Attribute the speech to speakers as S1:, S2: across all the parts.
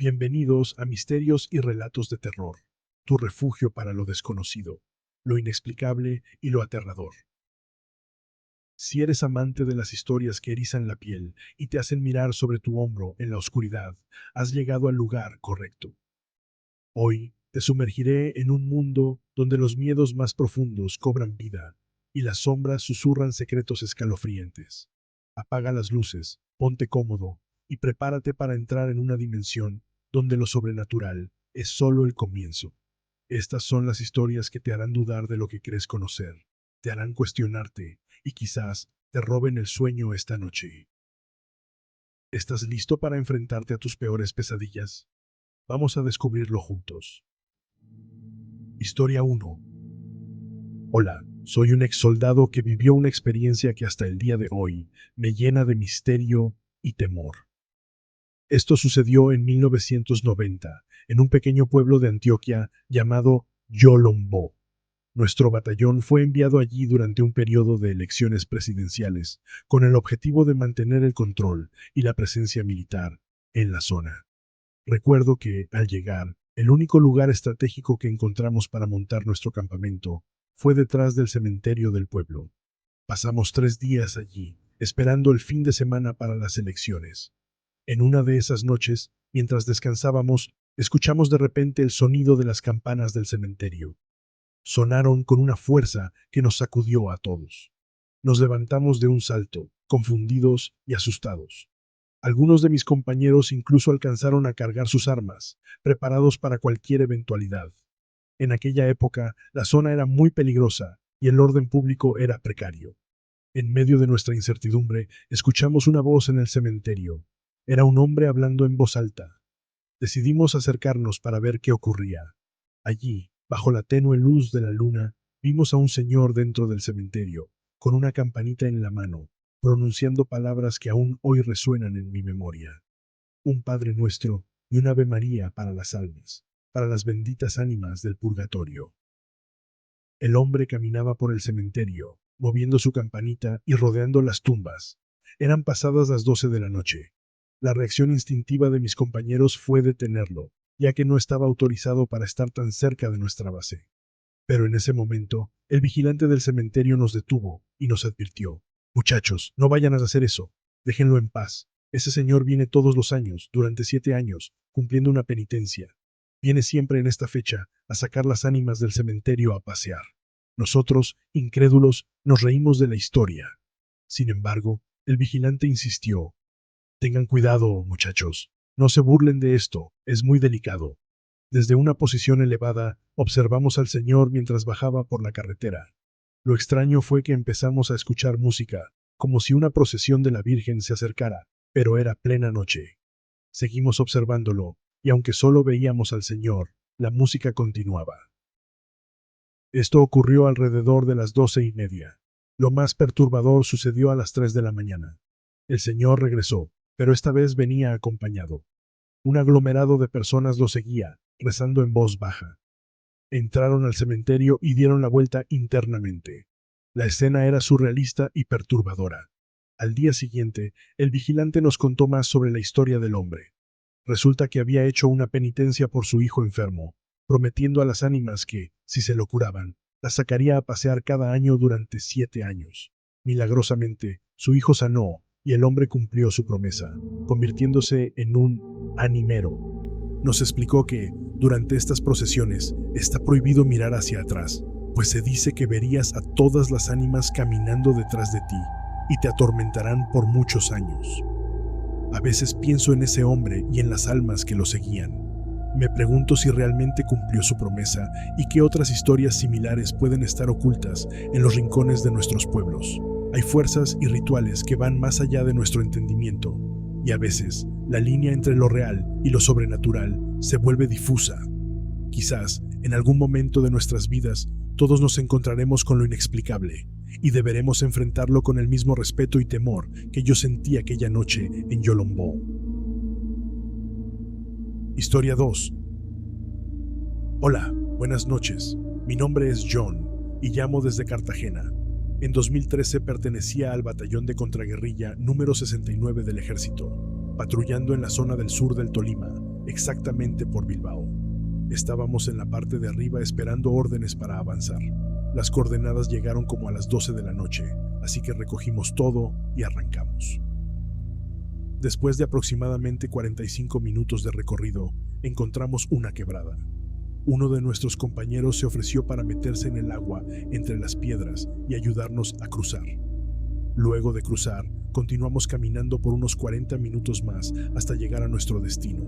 S1: Bienvenidos a Misterios y Relatos de Terror, tu refugio para lo desconocido, lo inexplicable y lo aterrador. Si eres amante de las historias que erizan la piel y te hacen mirar sobre tu hombro en la oscuridad, has llegado al lugar correcto. Hoy te sumergiré en un mundo donde los miedos más profundos cobran vida y las sombras susurran secretos escalofriantes. Apaga las luces, ponte cómodo y prepárate para entrar en una dimensión donde lo sobrenatural es solo el comienzo. Estas son las historias que te harán dudar de lo que crees conocer, te harán cuestionarte y quizás te roben el sueño esta noche. ¿Estás listo para enfrentarte a tus peores pesadillas? Vamos a descubrirlo juntos. Historia 1. Hola, soy un ex soldado que vivió una experiencia que hasta el día de hoy me llena de misterio y temor. Esto sucedió en 1990, en un pequeño pueblo de Antioquia llamado Yolombó. Nuestro batallón fue enviado allí durante un periodo de elecciones presidenciales, con el objetivo de mantener el control y la presencia militar en la zona. Recuerdo que, al llegar, el único lugar estratégico que encontramos para montar nuestro campamento fue detrás del cementerio del pueblo. Pasamos 3 días allí, esperando el fin de semana para las elecciones. En una de esas noches, mientras descansábamos, escuchamos de repente el sonido de las campanas del cementerio. Sonaron con una fuerza que nos sacudió a todos. Nos levantamos de un salto, confundidos y asustados. Algunos de mis compañeros incluso alcanzaron a cargar sus armas, preparados para cualquier eventualidad. En aquella época, la zona era muy peligrosa y el orden público era precario. En medio de nuestra incertidumbre, escuchamos una voz en el cementerio. Era un hombre hablando en voz alta. Decidimos acercarnos para ver qué ocurría. Allí, bajo la tenue luz de la luna, vimos a un señor dentro del cementerio, con una campanita en la mano, pronunciando palabras que aún hoy resuenan en mi memoria. Un Padre Nuestro y un Ave María para las almas, para las benditas ánimas del purgatorio. El hombre caminaba por el cementerio, moviendo su campanita y rodeando las tumbas. Eran pasadas las 12 de la noche. La reacción instintiva de mis compañeros fue detenerlo, ya que no estaba autorizado para estar tan cerca de nuestra base. Pero en ese momento, el vigilante del cementerio nos detuvo y nos advirtió: «Muchachos, no vayan a hacer eso. Déjenlo en paz. Ese señor viene todos los años, durante 7 años, cumpliendo una penitencia. Viene siempre en esta fecha a sacar las ánimas del cementerio a pasear». Nosotros, incrédulos, nos reímos de la historia. Sin embargo, el vigilante insistió: «Tengan cuidado, muchachos. No se burlen de esto, es muy delicado». Desde una posición elevada, observamos al señor mientras bajaba por la carretera. Lo extraño fue que empezamos a escuchar música, como si una procesión de la Virgen se acercara, pero era plena noche. Seguimos observándolo, y aunque solo veíamos al señor, la música continuaba. Esto ocurrió alrededor de las 12:30. Lo más perturbador sucedió a las 3 de la mañana. El señor regresó, pero esta vez venía acompañado. Un aglomerado de personas lo seguía, rezando en voz baja. Entraron al cementerio y dieron la vuelta internamente. La escena era surrealista y perturbadora. Al día siguiente, el vigilante nos contó más sobre la historia del hombre. Resulta que había hecho una penitencia por su hijo enfermo, prometiendo a las ánimas que, si se lo curaban, las sacaría a pasear cada año durante 7 años. Milagrosamente, su hijo sanó y el hombre cumplió su promesa, convirtiéndose en un animero. Nos explicó que, durante estas procesiones, está prohibido mirar hacia atrás, pues se dice que verías a todas las ánimas caminando detrás de ti y te atormentarán por muchos años. A veces pienso en ese hombre y en las almas que lo seguían. Me pregunto si realmente cumplió su promesa y qué otras historias similares pueden estar ocultas en los rincones de nuestros pueblos. Hay fuerzas y rituales que van más allá de nuestro entendimiento, y a veces la línea entre lo real y lo sobrenatural se vuelve difusa. Quizás, en algún momento de nuestras vidas, todos nos encontraremos con lo inexplicable, y deberemos enfrentarlo con el mismo respeto y temor que yo sentí aquella noche en Yolombó. Historia 2. Hola, buenas noches. Mi nombre es John, y llamo desde Cartagena. En 2013 pertenecía al batallón de contraguerrilla número 69 del ejército, patrullando en la zona del sur del Tolima, exactamente por Bilbao. Estábamos en la parte de arriba esperando órdenes para avanzar. Las coordenadas llegaron como a las 12 de la noche, así que recogimos todo y arrancamos. Después de aproximadamente 45 minutos de recorrido, encontramos una quebrada. Uno de nuestros compañeros se ofreció para meterse en el agua entre las piedras y ayudarnos a cruzar. Luego de cruzar, continuamos caminando por unos 40 minutos más hasta llegar a nuestro destino.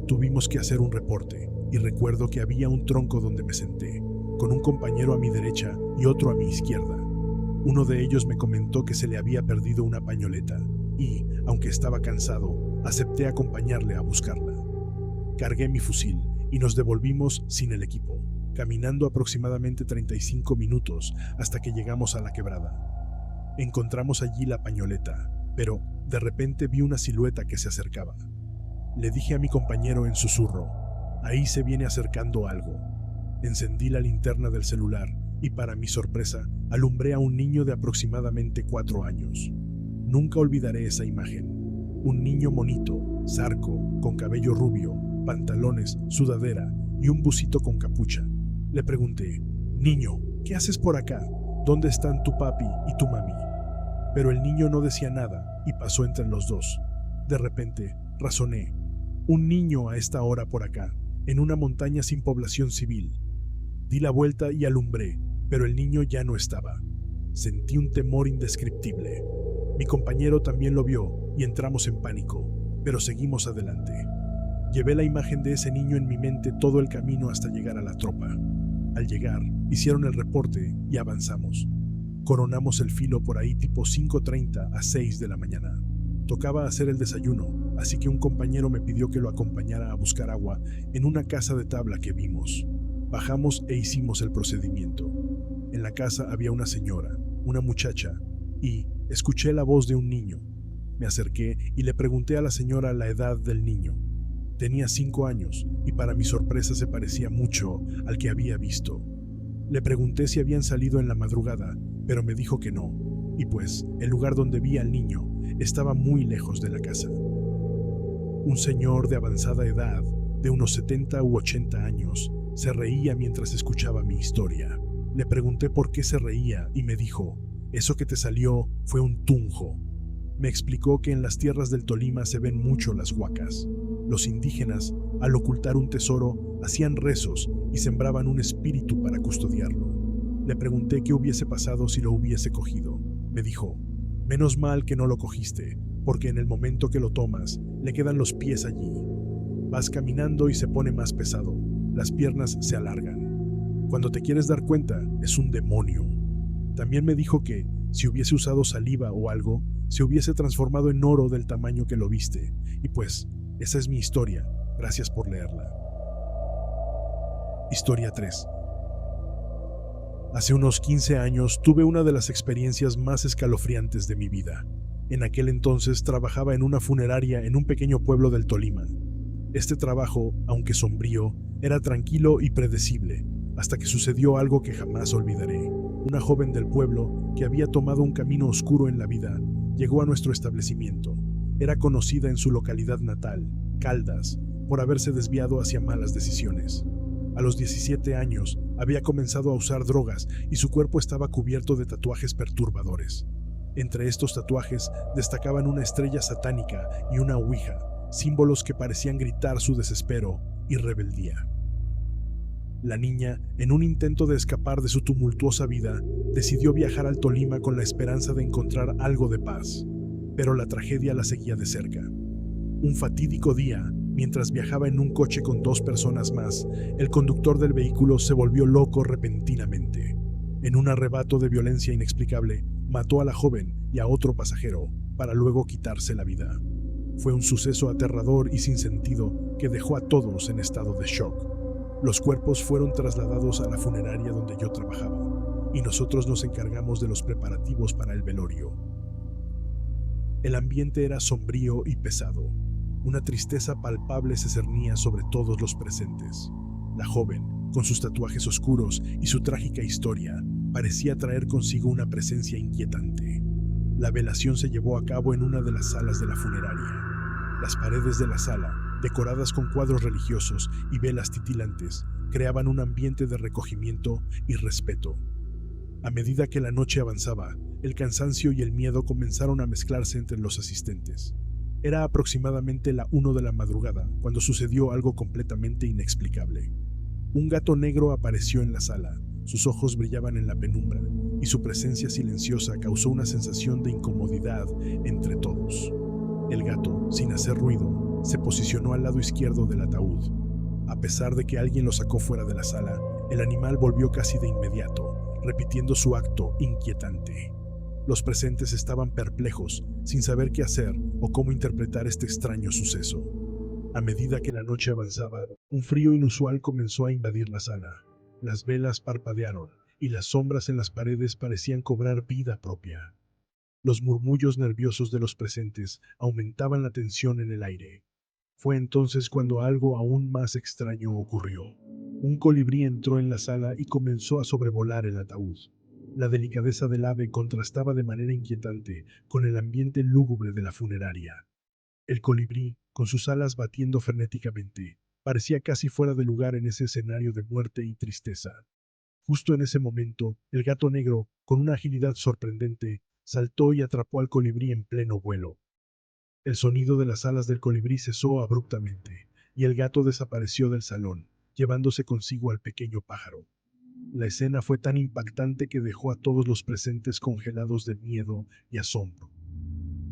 S1: Tuvimos que hacer un reporte y recuerdo que había un tronco donde me senté, con un compañero a mi derecha y otro a mi izquierda. Uno de ellos me comentó que se le había perdido una pañoleta y, aunque estaba cansado, acepté acompañarle a buscarla. Cargué mi fusil y nos devolvimos sin el equipo, caminando aproximadamente 35 minutos hasta que llegamos a la quebrada. Encontramos allí la pañoleta, pero de repente vi una silueta que se acercaba. Le dije a mi compañero en susurro: «Ahí se viene acercando algo». Encendí la linterna del celular y, para mi sorpresa, alumbré a un niño de aproximadamente 4 años. Nunca olvidaré esa imagen. Un niño monito, zarco, con cabello rubio, pantalones, sudadera y un busito con capucha. Le pregunté: «Niño, ¿qué haces por acá? ¿Dónde están tu papi y tu mami?». Pero el niño no decía nada y pasó entre los dos. De repente, razoné: «Un niño a esta hora por acá, en una montaña sin población civil». Di la vuelta y alumbré, pero el niño ya no estaba. Sentí un temor indescriptible. Mi compañero también lo vio y entramos en pánico, pero seguimos adelante. Llevé la imagen de ese niño en mi mente todo el camino hasta llegar a la tropa. Al llegar, hicieron el reporte y avanzamos. Coronamos el filo por ahí tipo 5:30 a 6 de la mañana. Tocaba hacer el desayuno, así que un compañero me pidió que lo acompañara a buscar agua en una casa de tabla que vimos. Bajamos e hicimos el procedimiento. En la casa había una señora, una muchacha, y escuché la voz de un niño. Me acerqué y le pregunté a la señora la edad del niño. Tenía 5 años y para mi sorpresa se parecía mucho al que había visto. Le pregunté si habían salido en la madrugada, pero me dijo que no, y pues el lugar donde vi al niño estaba muy lejos de la casa. Un señor de avanzada edad, de unos 70 u 80 años, se reía mientras escuchaba mi historia. Le pregunté por qué se reía y me dijo: «Eso que te salió fue un tunjo». Me explicó que en las tierras del Tolima se ven mucho las huacas. Los indígenas, al ocultar un tesoro, hacían rezos y sembraban un espíritu para custodiarlo. Le pregunté qué hubiese pasado si lo hubiese cogido. Me dijo: «Menos mal que no lo cogiste, porque en el momento que lo tomas, le quedan los pies allí. Vas caminando y se pone más pesado, las piernas se alargan. Cuando te quieres dar cuenta, es un demonio». También me dijo que, si hubiese usado saliva o algo, se hubiese transformado en oro del tamaño que lo viste. Y pues, esa es mi historia. Gracias por leerla. Historia 3. Hace unos 15 años tuve una de las experiencias más escalofriantes de mi vida. En aquel entonces trabajaba en una funeraria en un pequeño pueblo del Tolima. Este trabajo, aunque sombrío, era tranquilo y predecible, hasta que sucedió algo que jamás olvidaré. Una joven del pueblo, que había tomado un camino oscuro en la vida, llegó a nuestro establecimiento. Era conocida en su localidad natal, Caldas, por haberse desviado hacia malas decisiones. A los 17 años, había comenzado a usar drogas y su cuerpo estaba cubierto de tatuajes perturbadores. Entre estos tatuajes destacaban una estrella satánica y una ouija, símbolos que parecían gritar su desespero y rebeldía. La niña, en un intento de escapar de su tumultuosa vida, decidió viajar al Tolima con la esperanza de encontrar algo de paz, pero la tragedia la seguía de cerca. Un fatídico día, mientras viajaba en un coche con 2 personas más, el conductor del vehículo se volvió loco repentinamente. En un arrebato de violencia inexplicable, mató a la joven y a otro pasajero, para luego quitarse la vida. Fue un suceso aterrador y sin sentido que dejó a todos en estado de shock. Los cuerpos fueron trasladados a la funeraria donde yo trabajaba, y nosotros nos encargamos de los preparativos para el velorio. El ambiente era sombrío y pesado. Una tristeza palpable se cernía sobre todos los presentes. La joven, con sus tatuajes oscuros y su trágica historia, parecía traer consigo una presencia inquietante. La velación se llevó a cabo en una de las salas de la funeraria. Las paredes de la sala, decoradas con cuadros religiosos y velas titilantes, creaban un ambiente de recogimiento y respeto. A medida que la noche avanzaba, el cansancio y el miedo comenzaron a mezclarse entre los asistentes. Era aproximadamente la 1 de la madrugada cuando sucedió algo completamente inexplicable. Un gato negro apareció en la sala, sus ojos brillaban en la penumbra, y su presencia silenciosa causó una sensación de incomodidad entre todos. El gato, sin hacer ruido, se posicionó al lado izquierdo del ataúd. A pesar de que alguien lo sacó fuera de la sala, el animal volvió casi de inmediato, repitiendo su acto inquietante. Los presentes estaban perplejos, sin saber qué hacer o cómo interpretar este extraño suceso. A medida que la noche avanzaba, un frío inusual comenzó a invadir la sala. Las velas parpadearon y las sombras en las paredes parecían cobrar vida propia. Los murmullos nerviosos de los presentes aumentaban la tensión en el aire. Fue entonces cuando algo aún más extraño ocurrió. Un colibrí entró en la sala y comenzó a sobrevolar el ataúd. La delicadeza del ave contrastaba de manera inquietante con el ambiente lúgubre de la funeraria. El colibrí, con sus alas batiendo frenéticamente, parecía casi fuera de lugar en ese escenario de muerte y tristeza. Justo en ese momento, el gato negro, con una agilidad sorprendente, saltó y atrapó al colibrí en pleno vuelo. El sonido de las alas del colibrí cesó abruptamente, y el gato desapareció del salón, llevándose consigo al pequeño pájaro. La escena fue tan impactante que dejó a todos los presentes congelados de miedo y asombro.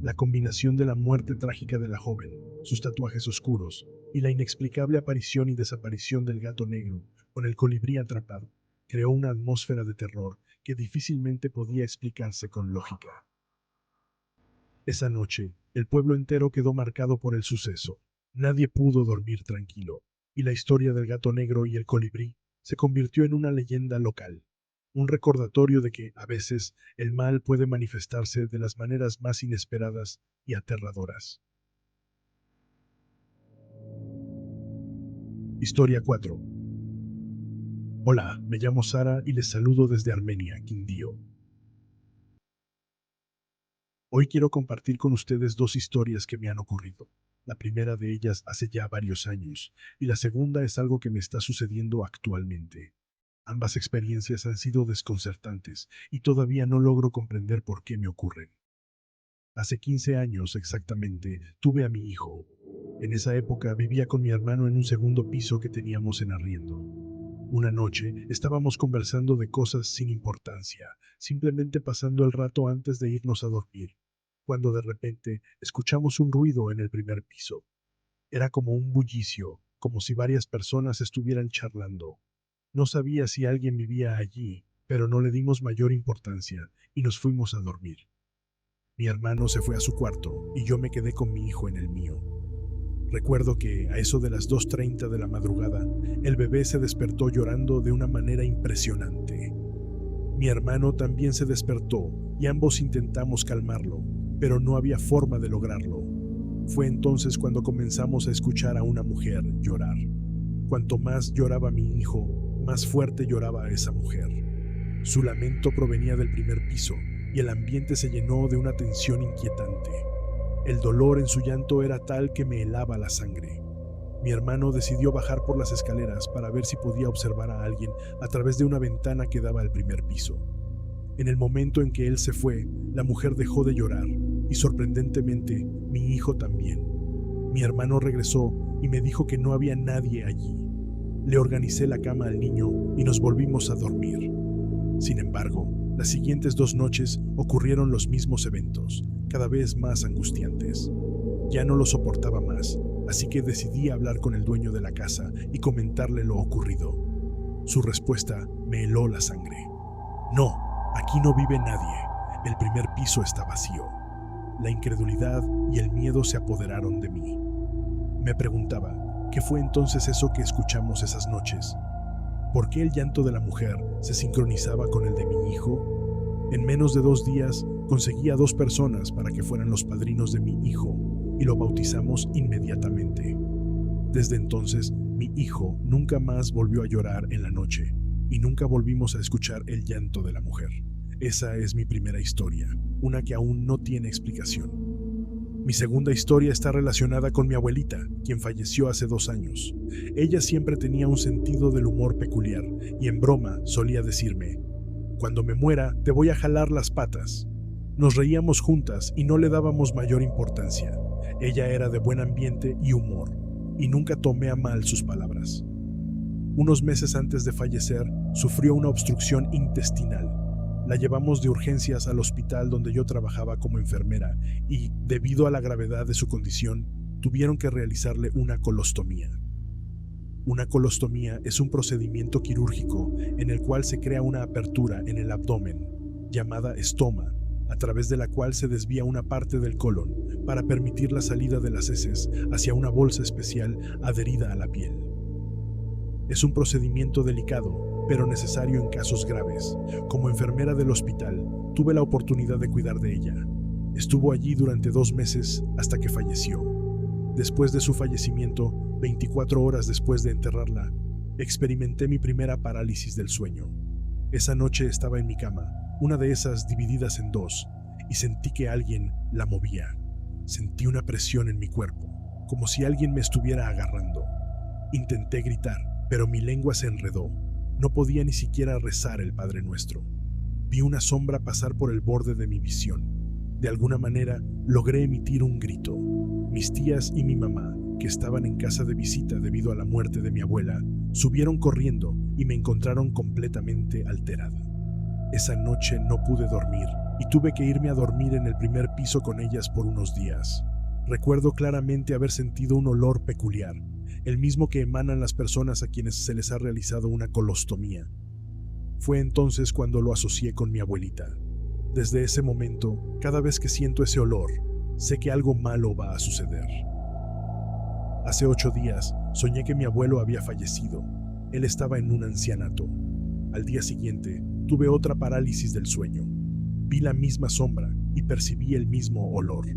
S1: La combinación de la muerte trágica de la joven, sus tatuajes oscuros, y la inexplicable aparición y desaparición del gato negro, con el colibrí atrapado, creó una atmósfera de terror que difícilmente podía explicarse con lógica. Esa noche, el pueblo entero quedó marcado por el suceso. Nadie pudo dormir tranquilo, y la historia del gato negro y el colibrí se convirtió en una leyenda local. Un recordatorio de que, a veces, el mal puede manifestarse de las maneras más inesperadas y aterradoras. Historia 4. Hola, me llamo Sara y les saludo desde Armenia, Quindío. Hoy quiero compartir con ustedes dos historias que me han ocurrido. La primera de ellas hace ya varios años, y la segunda es algo que me está sucediendo actualmente. Ambas experiencias han sido desconcertantes y todavía no logro comprender por qué me ocurren. Hace 15 años exactamente tuve a mi hijo. En esa época vivía con mi hermano en un segundo piso que teníamos en arriendo. Una noche estábamos conversando de cosas sin importancia, simplemente pasando el rato antes de irnos a dormir, cuando de repente escuchamos un ruido en el primer piso. Era como un bullicio, como si varias personas estuvieran charlando. No sabía si alguien vivía allí, pero no le dimos mayor importancia y nos fuimos a dormir. Mi hermano se fue a su cuarto y yo me quedé con mi hijo en el mío. Recuerdo que, a eso de las 2:30 de la madrugada, el bebé se despertó llorando de una manera impresionante. Mi hermano también se despertó y ambos intentamos calmarlo, pero no había forma de lograrlo. Fue entonces cuando comenzamos a escuchar a una mujer llorar. Cuanto más lloraba mi hijo, más fuerte lloraba esa mujer. Su lamento provenía del primer piso y el ambiente se llenó de una tensión inquietante. El dolor en su llanto era tal que me helaba la sangre. Mi hermano decidió bajar por las escaleras para ver si podía observar a alguien a través de una ventana que daba al primer piso. En el momento en que él se fue, la mujer dejó de llorar y, sorprendentemente, mi hijo también. Mi hermano regresó y me dijo que no había nadie allí. Le organicé la cama al niño y nos volvimos a dormir. Sin embargo, las siguientes 2 noches ocurrieron los mismos eventos, cada vez más angustiantes. Ya no lo soportaba más, así que decidí hablar con el dueño de la casa y comentarle lo ocurrido. Su respuesta me heló la sangre. No, aquí no vive nadie. El primer piso está vacío. La incredulidad y el miedo se apoderaron de mí. Me preguntaba, ¿qué fue entonces eso que escuchamos esas noches? ¿Por qué el llanto de la mujer se sincronizaba con el de mi hijo? En menos de 2 días conseguí a 2 personas para que fueran los padrinos de mi hijo y lo bautizamos inmediatamente. Desde entonces, mi hijo nunca más volvió a llorar en la noche y nunca volvimos a escuchar el llanto de la mujer. Esa es mi primera historia, una que aún no tiene explicación. Mi segunda historia está relacionada con mi abuelita, quien falleció hace 2 años. Ella siempre tenía un sentido del humor peculiar y en broma solía decirme: "Cuando me muera, te voy a jalar las patas". Nos reíamos juntas y no le dábamos mayor importancia. Ella era de buen ambiente y humor, y nunca tomé a mal sus palabras. Unos meses antes de fallecer, sufrió una obstrucción intestinal. La llevamos de urgencias al hospital donde yo trabajaba como enfermera y, debido a la gravedad de su condición, tuvieron que realizarle una colostomía. Una colostomía es un procedimiento quirúrgico en el cual se crea una apertura en el abdomen, llamada estoma, a través de la cual se desvía una parte del colon para permitir la salida de las heces hacia una bolsa especial adherida a la piel. Es un procedimiento delicado, pero necesario en casos graves. Como enfermera del hospital, tuve la oportunidad de cuidar de ella. Estuvo allí durante 2 meses hasta que falleció. Después de su fallecimiento, 24 horas después de enterrarla, experimenté mi primera parálisis del sueño. Esa noche estaba en mi cama, una de esas divididas en 2, y sentí que alguien la movía. Sentí una presión en mi cuerpo, como si alguien me estuviera agarrando. Intenté gritar, pero mi lengua se enredó. No podía ni siquiera rezar el Padre Nuestro. Vi una sombra pasar por el borde de mi visión. De alguna manera, logré emitir un grito. Mis tías y mi mamá, que estaban en casa de visita debido a la muerte de mi abuela, subieron corriendo y me encontraron completamente alterada. Esa noche no pude dormir y tuve que irme a dormir en el primer piso con ellas por unos días. Recuerdo claramente haber sentido un olor peculiar, el mismo que emanan las personas a quienes se les ha realizado una colostomía. Fue entonces cuando lo asocié con mi abuelita. Desde ese momento, cada vez que siento ese olor, sé que algo malo va a suceder. Hace 8 días, soñé que mi abuelo había fallecido. Él estaba en un ancianato. Al día siguiente, tuve otra parálisis del sueño. Vi la misma sombra y percibí el mismo olor.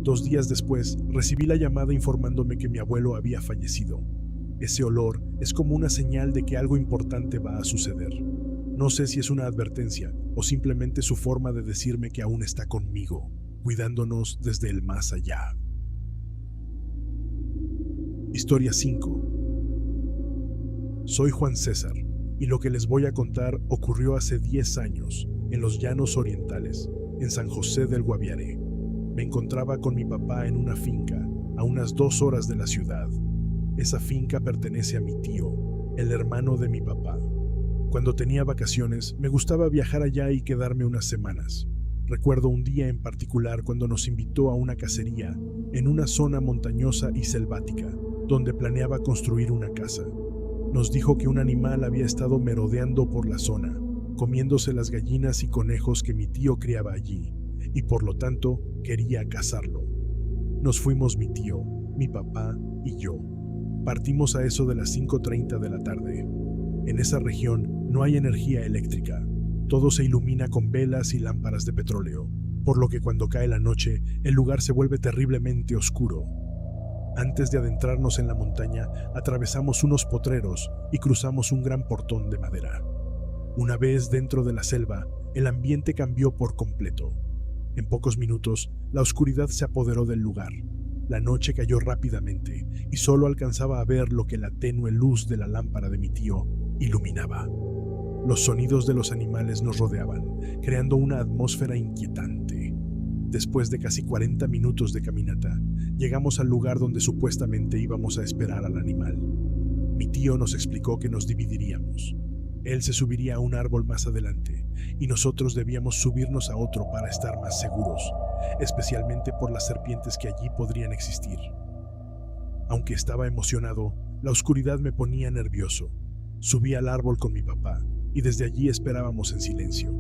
S1: 2 días después, recibí la llamada informándome que mi abuelo había fallecido. Ese olor es como una señal de que algo importante va a suceder. No sé si es una advertencia o simplemente su forma de decirme que aún está conmigo, cuidándonos desde el más allá. Historia 5. Soy Juan César, y lo que les voy a contar ocurrió hace 10 años, en los Llanos Orientales, en San José del Guaviare. Me encontraba con mi papá en una finca, a unas 2 horas de la ciudad. Esa finca pertenece a mi tío, el hermano de mi papá. Cuando tenía vacaciones, me gustaba viajar allá y quedarme unas semanas. Recuerdo un día en particular cuando nos invitó a una cacería, en una zona montañosa y selvática, donde planeaba construir una casa. Nos dijo que un animal había estado merodeando por la zona, comiéndose las gallinas y conejos que mi tío criaba allí, y por lo tanto quería cazarlo. Nos fuimos mi tío, mi papá y yo. Partimos a eso de las 5:30 de la tarde. En esa región no hay energía eléctrica. Todo se ilumina con velas y lámparas de petróleo, por lo que cuando cae la noche, el lugar se vuelve terriblemente oscuro. Antes de adentrarnos en la montaña, atravesamos unos potreros y cruzamos un gran portón de madera. Una vez dentro de la selva, el ambiente cambió por completo. En pocos minutos, la oscuridad se apoderó del lugar. La noche cayó rápidamente y solo alcanzaba a ver lo que la tenue luz de la lámpara de mi tío iluminaba. Los sonidos de los animales nos rodeaban, creando una atmósfera inquietante. Después de casi 40 minutos de caminata, llegamos al lugar donde supuestamente íbamos a esperar al animal. Mi tío nos explicó que nos dividiríamos. Él se subiría a un árbol más adelante y nosotros debíamos subirnos a otro para estar más seguros, especialmente por las serpientes que allí podrían existir. Aunque estaba emocionado, la oscuridad me ponía nervioso. Subí al árbol con mi papá y desde allí esperábamos en silencio.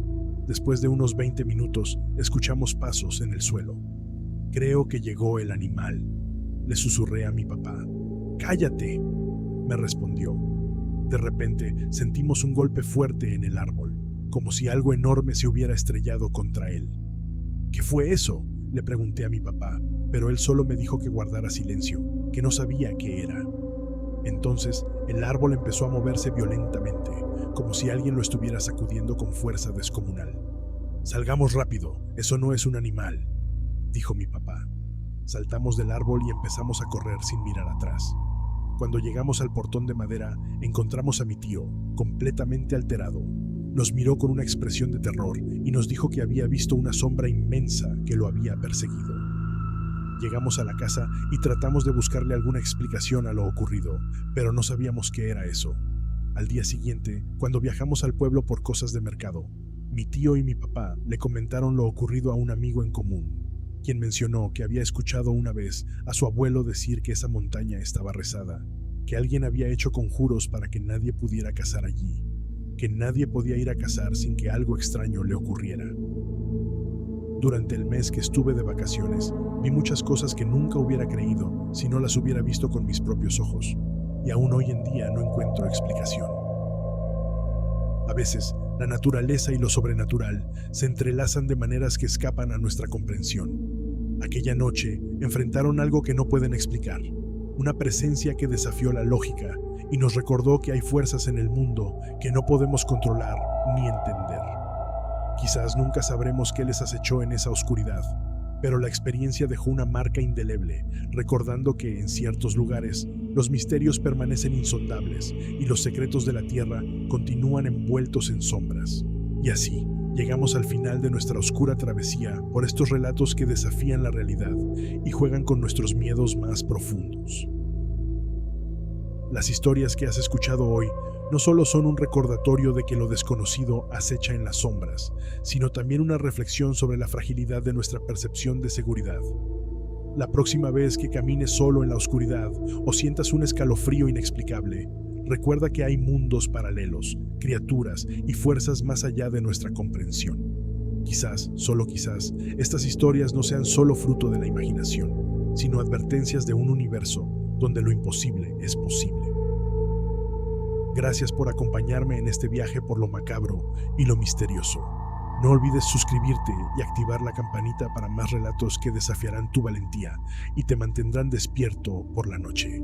S1: Después de unos 20 minutos, escuchamos pasos en el suelo. Creo que llegó el animal, le susurré a mi papá. ¡Cállate!, me respondió. De repente, sentimos un golpe fuerte en el árbol, como si algo enorme se hubiera estrellado contra él. ¿Qué fue eso?, le pregunté a mi papá, pero él solo me dijo que guardara silencio, que no sabía qué era. Entonces, el árbol empezó a moverse violentamente, como si alguien lo estuviera sacudiendo con fuerza descomunal. «Salgamos rápido, eso no es un animal», dijo mi papá. Saltamos del árbol y empezamos a correr sin mirar atrás. Cuando llegamos al portón de madera, encontramos a mi tío, completamente alterado. Nos miró con una expresión de terror y nos dijo que había visto una sombra inmensa que lo había perseguido. Llegamos a la casa y tratamos de buscarle alguna explicación a lo ocurrido, pero no sabíamos qué era eso. Al día siguiente, cuando viajamos al pueblo por cosas de mercado, mi tío y mi papá le comentaron lo ocurrido a un amigo en común, quien mencionó que había escuchado una vez a su abuelo decir que esa montaña estaba rezada, que alguien había hecho conjuros para que nadie pudiera cazar allí, que nadie podía ir a cazar sin que algo extraño le ocurriera. Durante el mes que estuve de vacaciones, vi muchas cosas que nunca hubiera creído si no las hubiera visto con mis propios ojos, y aún hoy en día no encuentro explicación. A veces, la naturaleza y lo sobrenatural se entrelazan de maneras que escapan a nuestra comprensión. Aquella noche enfrentaron algo que no pueden explicar, una presencia que desafió la lógica y nos recordó que hay fuerzas en el mundo que no podemos controlar ni entender. Quizás nunca sabremos qué les acechó en esa oscuridad, pero la experiencia dejó una marca indeleble, recordando que en ciertos lugares los misterios permanecen insondables y los secretos de la tierra continúan envueltos en sombras. Y así, llegamos al final de nuestra oscura travesía por estos relatos que desafían la realidad y juegan con nuestros miedos más profundos. Las historias que has escuchado hoy no solo son un recordatorio de que lo desconocido acecha en las sombras, sino también una reflexión sobre la fragilidad de nuestra percepción de seguridad. La próxima vez que camines solo en la oscuridad o sientas un escalofrío inexplicable, recuerda que hay mundos paralelos, criaturas y fuerzas más allá de nuestra comprensión. Quizás, solo quizás, estas historias no sean solo fruto de la imaginación, sino advertencias de un universo donde lo imposible es posible. Gracias por acompañarme en este viaje por lo macabro y lo misterioso. No olvides suscribirte y activar la campanita para más relatos que desafiarán tu valentía y te mantendrán despierto por la noche.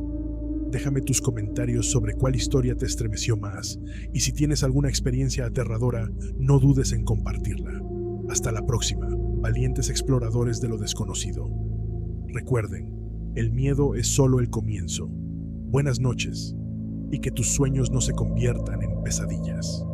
S1: Déjame tus comentarios sobre cuál historia te estremeció más y si tienes alguna experiencia aterradora, no dudes en compartirla. Hasta la próxima, valientes exploradores de lo desconocido. Recuerden, el miedo es solo el comienzo. Buenas noches y que tus sueños no se conviertan en pesadillas.